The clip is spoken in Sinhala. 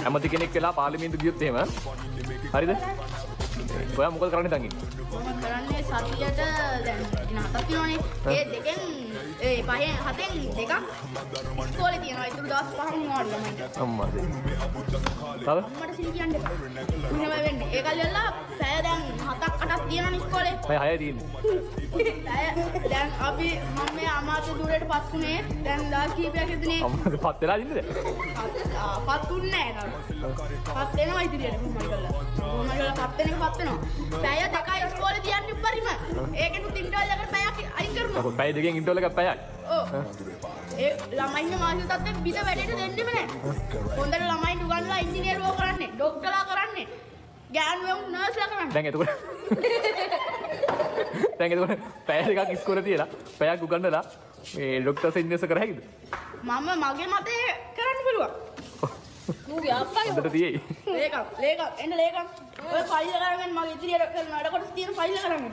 ඇමති කෙනෙක් වෙලා පාර්ලිමේන්තු ගියොත් එහෙම හරිද? ඔයා මොකද කරන්නේ තංගි? මම කරන්නේ සතියට දැන් දින 7ක් තියෙනවානේ. ඒ දෙකෙන් ඒ පහෙන් හතෙන් දෙකක් ඉස්කෝලේ තියෙනවා. ඒක දවස් 5ක් මොනවද ළමයින්ට. අම්මා දෙන්න. තව? අම්මට සිල් කියන්න එපා. එහෙම වෙන්නේ. ඒ කල්යලා පැය දැන් 7ක් 8ක් තියෙනවානේ ඉස්කෝලේ. පැය 6 තියෙන්නේ. දැන් අපි මම මේ අමාත්‍ය ධූරයට පත් වුණේ දැන් දවස් කිහිපයක් ඉදනේ. අම්මද පත් වෙලා ඉන්නද? පත් වුණේ නැහැ තාම. පත් වෙනවා ඉදිරියට කොහොමද කරලා. කොහොමද කරලා පත් වෙන එක පත් වෙනවා. පැය දෙකයි ඉස්කෝලේ තියන්නේ උඩරිම. ඒකෙනුත් ඉන්ටර්වල් එකට පැයක් අයින් කරනවා. ඔව් පැය දෙකෙන් ඉන්ටර්වල් එකක් පැයයි. ඔව්. ඒ ළමයින්ගේ මානසික තත්ත්වෙ පිට වැඩේට දෙන්නෙම නැහැ. හොඳට ළමයින්ට උගන්වලා ඉංජිනේරුවෝ කරන්නේ, ඩොක්ටර්ලා කරන්නේ, ගෑනුවෝ නර්ස්ලා කරන්නේ. දැන් එතකොට පැය දෙකක් ඉස්කෝලේ තියලා පැයක් උගන්වලා මේ ડોක්ටර්ස් ඉන්ජිනියර්ස් කර හැකිද? මම මගේ මතේ කරන්න පුළුවන්. ඌගේ අප්පගේ හොඳට තියෙයි. ලේකම් එන්න ලේකම් ඔය ෆයිල් එක අරගෙන මගේ ඉදිරියට කරන වැඩ කොටස් තියෙන ෆයිල් එක අරගෙන